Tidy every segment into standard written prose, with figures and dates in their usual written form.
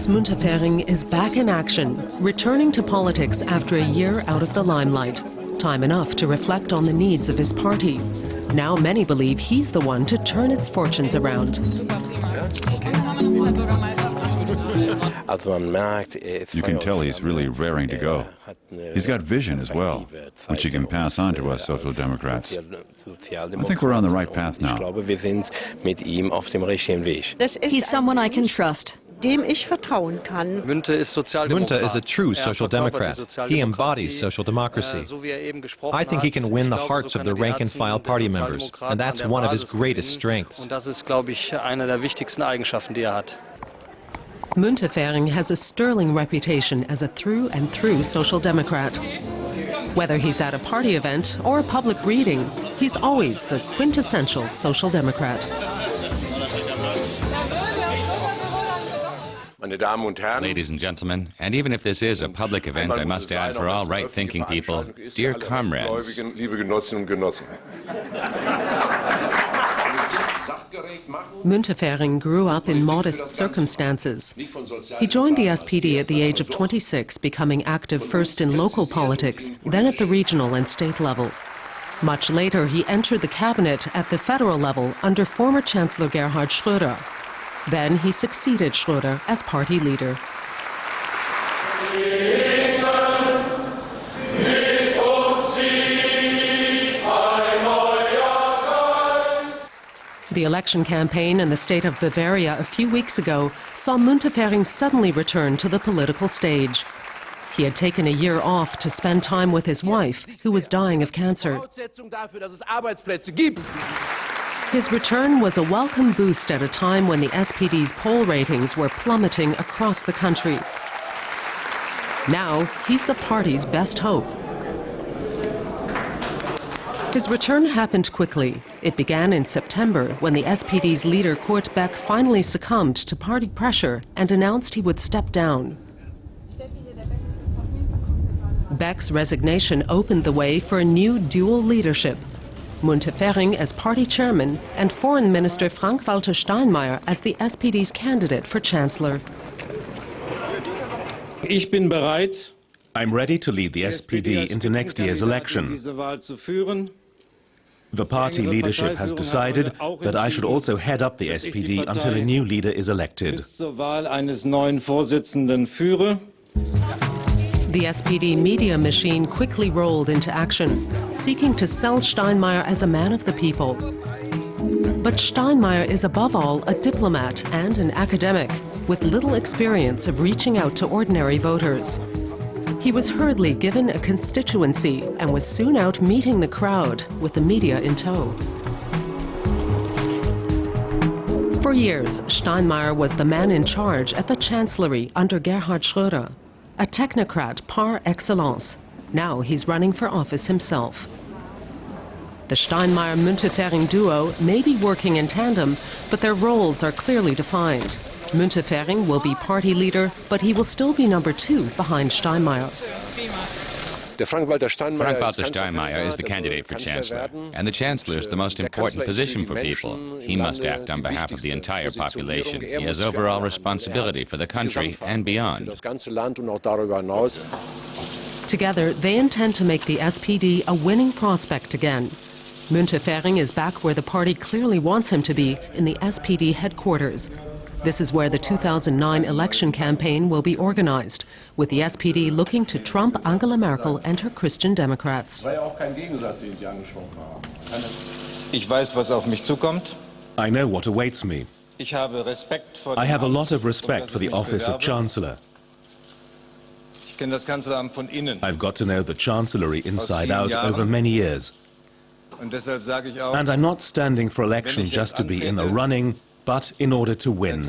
Franz MÁ×ntefering is back in action, returning to politics after a year out of the limelight. Time enough to reflect on the needs of his party. Now many believe he's the one to turn its fortunes around. You can tell he's really raring to go. He's got vision as well, which he can pass on to us Social Democrats. I think we're on the right path now. He's someone I can trust. Münter is a true social democrat. He embodies social democracy. I think he can win the hearts of the rank-and-file party members, and that's one of his greatest strengths. MÁ×ntefering has a sterling reputation as a through-and-through social democrat. Whether he's at a party event or a public reading, he's always the quintessential social democrat. Ladies and gentlemen, and even if this is a public event, I must add for all right-thinking people, dear comrades. MÁ×ntefering grew up in modest circumstances. He joined the SPD at the age of 26, becoming active first in local politics, then at the regional and state level. Much later, he entered the cabinet at the federal level under former Chancellor Gerhard Schröder. Then he succeeded Schröder as party leader. The election campaign in the state of Bavaria a few weeks ago saw MÁ×ntefering suddenly return to the political stage. He had taken a year off to spend time with his wife, who was dying of cancer. His return was a welcome boost at a time when the SPD's poll ratings were plummeting across the country. Now, he's the party's best hope. His return happened quickly. It began in September when the SPD's leader Kurt Beck finally succumbed to party pressure and announced he would step down. Beck's resignation opened the way for a new dual leadership. MÁ×ntefering as party chairman and Foreign Minister Frank-Walter Steinmeier as the SPD's candidate for chancellor. I'm ready to lead the SPD into next year's election. The party leadership has decided that I should also head up the SPD until a new leader is elected. The SPD media machine quickly rolled into action, seeking to sell Steinmeier as a man of the people. But Steinmeier is above all a diplomat and an academic, with little experience of reaching out to ordinary voters. He was hurriedly given a constituency and was soon out meeting the crowd, with the media in tow. For years, Steinmeier was the man in charge at the Chancellery under Gerhard Schröder. A technocrat par excellence. Now he's running for office himself. The Steinmeier-MÁ×ntefering duo may be working in tandem, but their roles are clearly defined. MÁ×ntefering will be party leader, but he will still be number two behind Steinmeier. Frank-Walter Steinmeier is the candidate for Chancellor, and the Chancellor is the most important position for people. He must act on behalf of the entire population. He has overall responsibility for the country and beyond. Together, they intend to make the SPD a winning prospect again. MÁ×ntefering is back where the party clearly wants him to be, in the SPD headquarters. This is where the 2009 election campaign will be organized, with the SPD looking to trump Angela Merkel and her Christian Democrats. I know what awaits me. I have a lot of respect for the office of Chancellor. I've got to know the Chancellery inside out over many years. And I'm not standing for election just to be in the running, but in order to win.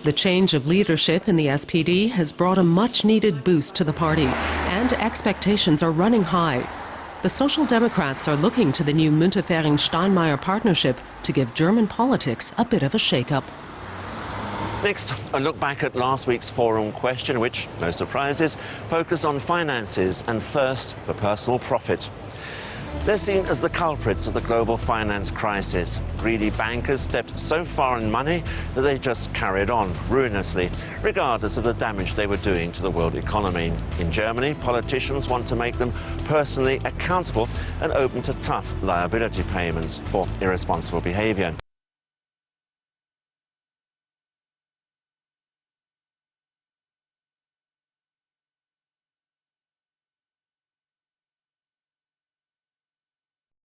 The change of leadership in the SPD has brought a much-needed boost to the party, and expectations are running high. The Social Democrats are looking to the new MÁ×ntefering-Steinmeier partnership to give German politics a bit of a shake-up. Next, a look back at last week's forum question, which, no surprises, focused on finances and thirst for personal profit. They're seen as the culprits of the global finance crisis. Greedy bankers stepped so far in money that they just carried on ruinously, regardless of the damage they were doing to the world economy. In Germany, politicians want to make them personally accountable and open to tough liability payments for irresponsible behavior.